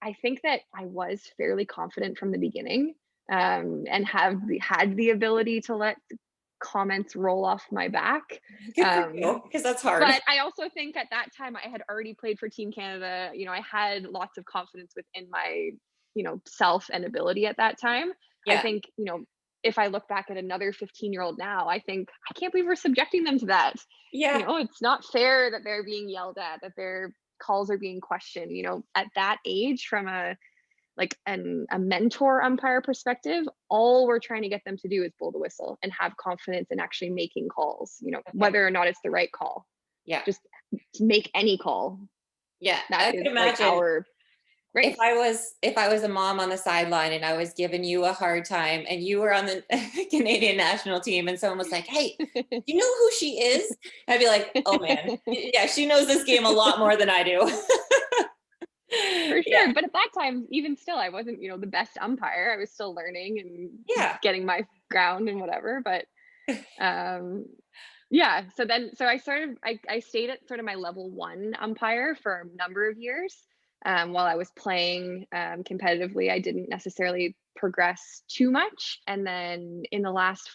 [SPEAKER 2] I think that I was fairly confident from the beginning, and had the ability to let comments roll off my back.
[SPEAKER 1] Good for you, because that's hard.
[SPEAKER 2] But I also think at that time I had already played for Team Canada. I had lots of confidence within my, self and ability at that time. I
[SPEAKER 1] Yeah.
[SPEAKER 2] think, if I look back at another 15-year-old now, I think I can't believe we're subjecting them to that.
[SPEAKER 1] Yeah.
[SPEAKER 2] It's not fair that they're being yelled at, that their calls are being questioned. At that age, from a mentor umpire perspective, all we're trying to get them to do is blow the whistle and have confidence in actually making calls,
[SPEAKER 1] Okay.
[SPEAKER 2] whether or not it's the right call.
[SPEAKER 1] Yeah.
[SPEAKER 2] Just to make any call.
[SPEAKER 1] Yeah.
[SPEAKER 2] That
[SPEAKER 1] I
[SPEAKER 2] is
[SPEAKER 1] could
[SPEAKER 2] like
[SPEAKER 1] imagine
[SPEAKER 2] our race.
[SPEAKER 1] if I was a mom on the sideline and I was giving you a hard time and you were on the Canadian national team and someone was like, "Hey, do you know who she is?" I'd be like, "Oh man, yeah, she knows this game a lot more than I do."
[SPEAKER 2] For
[SPEAKER 1] Yeah.
[SPEAKER 2] sure. But at that time, even still, I wasn't, the best umpire. I was still learning and
[SPEAKER 1] Yeah.
[SPEAKER 2] getting my ground and whatever. But yeah. So I stayed at sort of my level one umpire for a number of years. While I was playing competitively, I didn't necessarily progress too much. And then in the last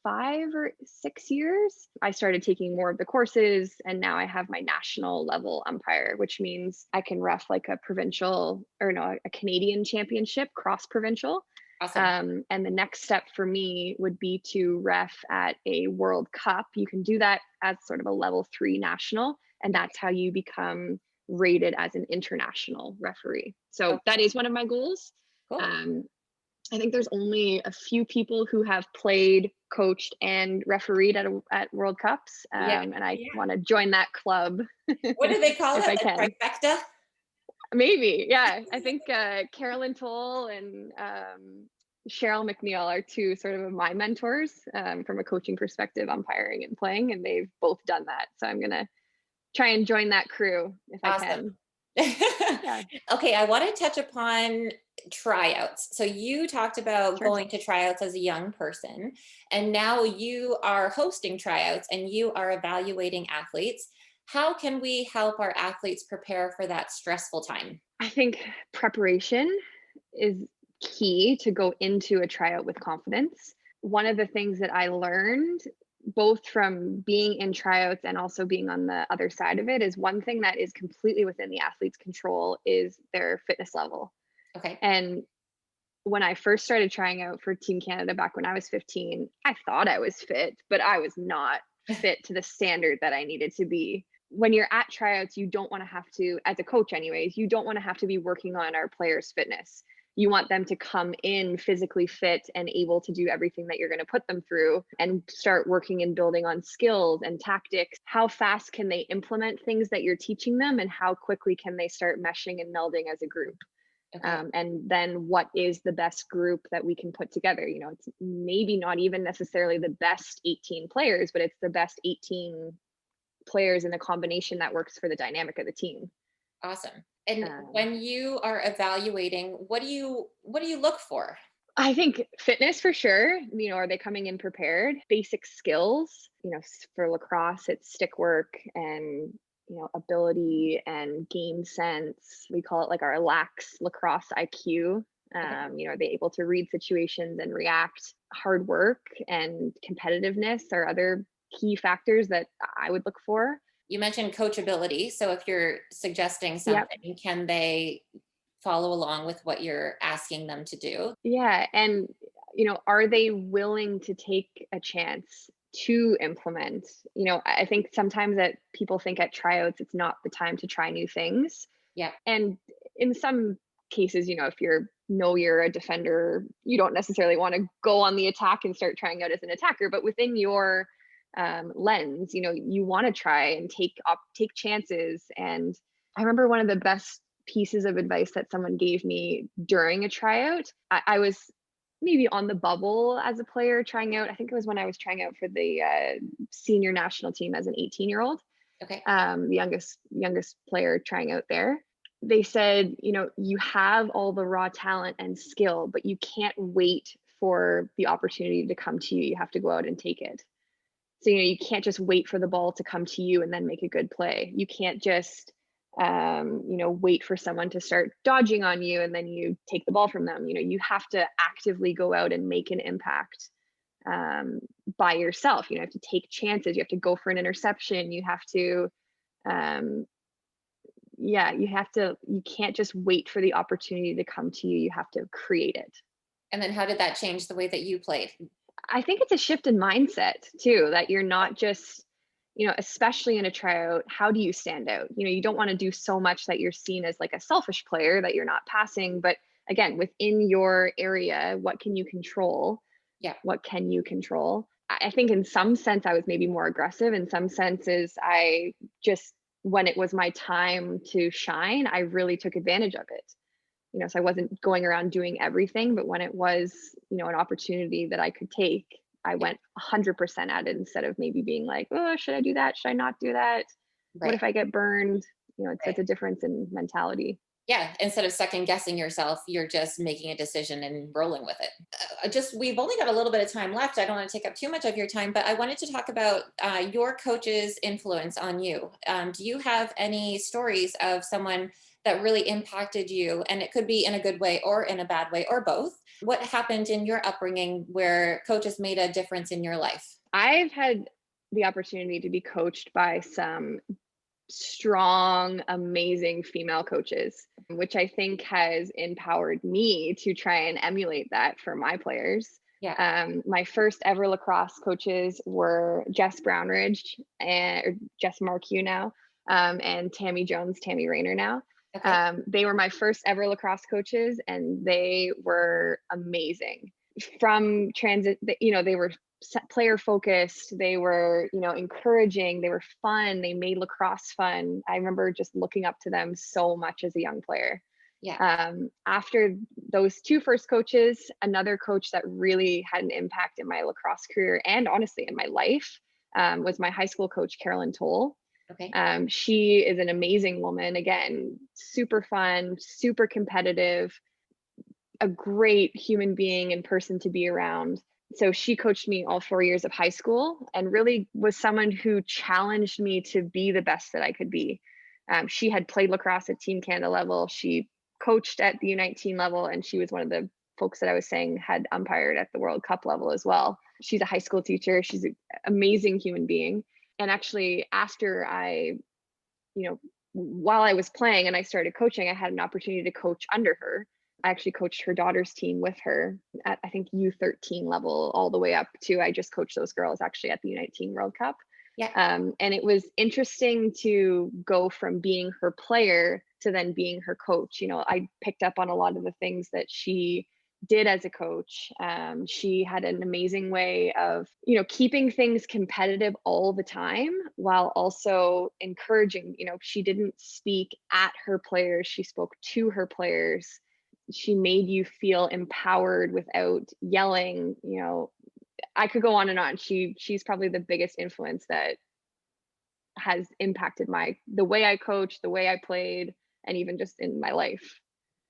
[SPEAKER 2] 5 or 6 years, I started taking more of the courses, and now I have my national level umpire, which means I can ref like a provincial or no, a Canadian championship, cross provincial.
[SPEAKER 1] Awesome.
[SPEAKER 2] And the next step for me would be to ref at a World Cup. You can do that as sort of a level 3 national, and that's how you become rated as an international referee. So
[SPEAKER 1] Okay.
[SPEAKER 2] that is one of my goals.
[SPEAKER 1] Cool.
[SPEAKER 2] I think there's only a few people who have played, coached, and refereed at World Cups,
[SPEAKER 1] Yeah.
[SPEAKER 2] and I
[SPEAKER 1] Yeah.
[SPEAKER 2] want to join that club
[SPEAKER 1] What do they call
[SPEAKER 2] if
[SPEAKER 1] it?
[SPEAKER 2] I
[SPEAKER 1] A
[SPEAKER 2] can.
[SPEAKER 1] trifecta?
[SPEAKER 2] Maybe, yeah. I think Carolyn Toll and Cheryl McNeil are two sort of my mentors from a coaching perspective, umpiring and playing, and they've both done that. So I'm gonna try and join that crew if I
[SPEAKER 1] Awesome.
[SPEAKER 2] can. Yeah,
[SPEAKER 1] Okay, I want to touch upon tryouts. So you talked about
[SPEAKER 2] sure.
[SPEAKER 1] going to tryouts as a young person, and now you are hosting tryouts and you are evaluating athletes. How can we help our athletes prepare for that stressful time?
[SPEAKER 2] I think preparation is key to go into a tryout with confidence. One of the things that I learned both from being in tryouts and also being on the other side of it is one thing that is completely within the athlete's control is their fitness level.
[SPEAKER 1] Okay.
[SPEAKER 2] And when I first started trying out for Team Canada back when I was 15, I thought I was fit, but I was not fit to the standard that I needed to be. When you're at tryouts, you don't want to have to, as a coach, anyways, you don't want to have to be working on our players' fitness. You want them to come in physically fit and able to do everything that you're going to put them through and start working and building on skills and tactics. How fast can they implement things that you're teaching them, and how quickly can they start meshing and melding as a group?
[SPEAKER 1] Okay.
[SPEAKER 2] And then what is the best group that we can put together? You know, it's maybe not even necessarily the best 18 players, but it's the best 18 players in a combination that works for the dynamic of the team.
[SPEAKER 1] Awesome. And
[SPEAKER 2] Um,
[SPEAKER 1] when you are evaluating, what do you look for?
[SPEAKER 2] I think fitness for sure. You know, are they coming in prepared? Basic skills. You know, for lacrosse, it's stick work and ability and game sense. We call it like our lax lacrosse IQ.
[SPEAKER 1] Okay.
[SPEAKER 2] Are they able to read situations and react? Hard work and competitiveness are other key factors that I would look for.
[SPEAKER 1] You mentioned coachability. So if you're suggesting
[SPEAKER 2] Yep.
[SPEAKER 1] something, can they follow along with what you're asking them to do?
[SPEAKER 2] Yeah, and are they willing to take a chance to implement? I think sometimes that people think at tryouts it's not the time to try new things.
[SPEAKER 1] Yeah.
[SPEAKER 2] And in some cases, if you're a defender, you don't necessarily want to go on the attack and start trying out as an attacker, but within your lens, you want to try and take chances. And I remember one of the best pieces of advice that someone gave me during a tryout. I was maybe on the bubble as a player trying out. I think it was when I was trying out for the senior national team as an 18-year-old,
[SPEAKER 1] Okay.
[SPEAKER 2] the youngest player trying out there. They said, you have all the raw talent and skill, but you can't wait for the opportunity to come to you. You have to go out and take it. So, you can't just wait for the ball to come to you and then make a good play. You can't just, wait for someone to start dodging on you and then you take the ball from them. You have to actively go out and make an impact by yourself. You have to take chances. You have to go for an interception. You have to, yeah, you can't just wait for the opportunity to come to you. You have to create it.
[SPEAKER 1] And then how did that change the way that you played?
[SPEAKER 2] I think it's a shift in mindset too, that you're not just, especially in a tryout, how do you stand out? You don't want to do so much that you're seen as like a selfish player, that you're not passing, but again, within your area, what can you control?
[SPEAKER 1] Yeah.
[SPEAKER 2] What can you control? I think in some sense I was maybe more aggressive. In some senses, I just, when it was my time to shine, I really took advantage of it. So I wasn't going around doing everything, but when it was, an opportunity that I could take, I
[SPEAKER 1] Yeah.
[SPEAKER 2] went 100% at it instead of maybe being like, oh, should I do that? Should I not do that? What
[SPEAKER 1] Right.
[SPEAKER 2] if I get burned? It's
[SPEAKER 1] Right.
[SPEAKER 2] a difference in mentality.
[SPEAKER 1] Yeah. Instead of second guessing yourself, you're just making a decision and rolling with it. We've only got a little bit of time left. I don't want to take up too much of your time, but I wanted to talk about your coach's influence on you. Do you have any stories of someone that really impacted you? And it could be in a good way or in a bad way or both. What happened in your upbringing where coaches made a difference in your life?
[SPEAKER 2] I've had the opportunity to be coached by some strong, amazing female coaches, which I think has empowered me to try and emulate that for my players.
[SPEAKER 1] Yeah.
[SPEAKER 2] My first ever lacrosse coaches were Jess Brownridge or Jess Marqueux now, and Tammy Jones, Tammy Rayner now.
[SPEAKER 1] Okay.
[SPEAKER 2] They were my first ever lacrosse coaches, and they were amazing. From transit, they were player focused. They were, encouraging. They were fun. They made lacrosse fun. I remember just looking up to them so much as a young player.
[SPEAKER 1] Yeah.
[SPEAKER 2] After those two first coaches, another coach that really had an impact in my lacrosse career and honestly in my life was my high school coach, Carolyn Toll.
[SPEAKER 1] Okay.
[SPEAKER 2] She is an amazing woman. Again, super fun, super competitive, a great human being and person to be around. So she coached me all 4 years of high school and really was someone who challenged me to be the best that I could be. She had played lacrosse at Team Canada level. She coached at the U19 level, and she was one of the folks that I was saying had umpired at the World Cup level as well. She's a high school teacher. She's an amazing human being. And actually, after while I was playing and I started coaching, I had an opportunity to coach under her. I actually coached her daughter's team with her at, I think, U13 level, all the way up to, I just coached those girls actually at the U19 World Cup.
[SPEAKER 1] Yeah.
[SPEAKER 2] And it was interesting to go from being her player to then being her coach. I picked up on a lot of the things that she did as a coach. She had an amazing way of, keeping things competitive all the time while also encouraging. She didn't speak at her players, she spoke to her players. She made you feel empowered without yelling. I could go on and on. She's probably the biggest influence that has impacted the way I coached, the way I played, and even just in my life.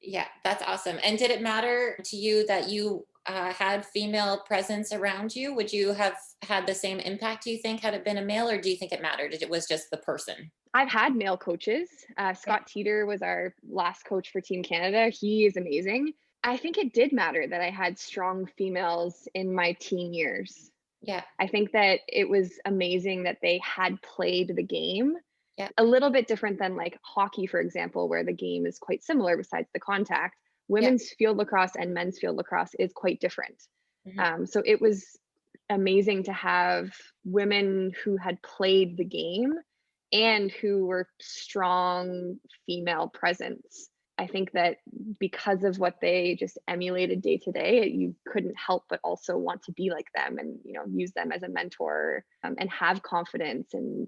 [SPEAKER 1] Yeah, that's awesome. And did it matter to you that you had female presence around you? Would you have had the same impact, do you think, had it been a male, or do you think it mattered? It was just the person?
[SPEAKER 2] I've had male coaches.
[SPEAKER 1] Yeah.
[SPEAKER 2] Scott Teeter was our last coach for Team Canada. He is amazing. I think it did matter that I had strong females in my teen years.
[SPEAKER 1] Yeah.
[SPEAKER 2] I think that it was amazing that they had played the game.
[SPEAKER 1] Yeah.
[SPEAKER 2] A little bit different than like hockey, for example, where the game is quite similar besides the contact.
[SPEAKER 1] Yeah.
[SPEAKER 2] Women's field lacrosse and men's field lacrosse is quite different.
[SPEAKER 1] Mhm.
[SPEAKER 2] So it was amazing to have women who had played the game and who were strong female presence. I think that because of what they just emulated day to day, you couldn't help but also want to be like them and, use them as a mentor, and have confidence and,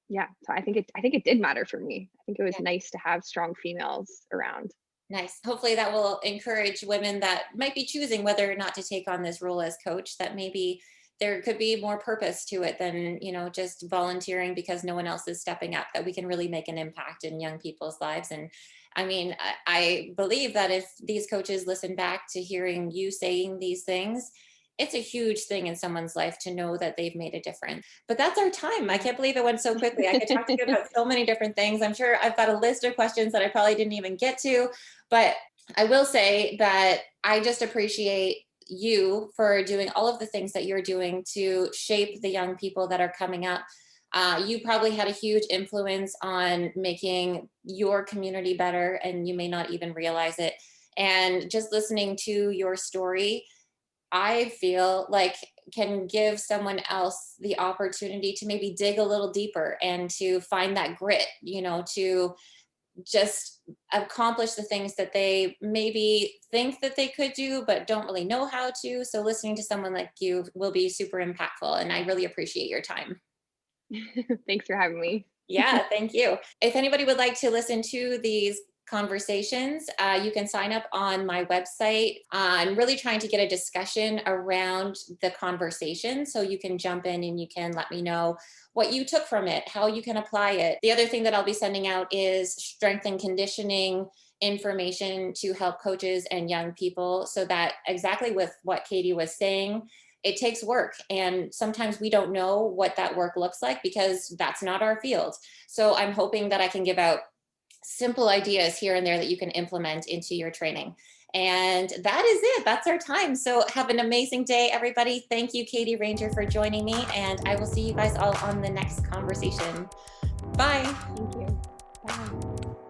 [SPEAKER 2] yeah. So I think it did matter for me. I think it was
[SPEAKER 1] Yeah.
[SPEAKER 2] nice to have strong females around.
[SPEAKER 1] Nice. Hopefully that will encourage women that might be choosing whether or not to take on this role as coach, that maybe there could be more purpose to it than, just volunteering because no one else is stepping up, that we can really make an impact in young people's lives. And I mean, I believe that if these coaches listen back to hearing you saying these things, it's a huge thing in someone's life to know that they've made a difference. But that's our time. I
[SPEAKER 2] Yeah.
[SPEAKER 1] can't believe it went so quickly. I could talk to you about so many different things. I'm sure I've got a list of questions that I probably didn't even get to, but I will say that I just appreciate you for doing all of the things that you're doing to shape the young people that are coming up. You probably had a huge influence on making your community better, and you may not even realize it. And just listening to your story, I feel like can give someone else the opportunity to maybe dig a little deeper and to find that grit, to just accomplish the things that they maybe think that they could do, but don't really know how to. So listening to someone like you will be super impactful. And I really appreciate your time.
[SPEAKER 2] Thanks for having me.
[SPEAKER 1] Yeah, thank you. If anybody would like to listen to these conversations, you can sign up on my website. I'm really trying to get a discussion around the conversation, so you can jump in and you can let me know what you took from it, how you can apply it. The other thing that I'll be sending out is strength and conditioning information to help coaches and young people, so that exactly with what Katie was saying, it takes work. And sometimes we don't know what that work looks like because that's not our field. So I'm hoping that I can give out simple ideas here and there that you can implement into your training. And that is it. That's our time. So have an amazing day, everybody. Thank you, Katie Ranger, for joining me. And I will see you guys all on the next conversation. Bye.
[SPEAKER 2] Thank you. Bye.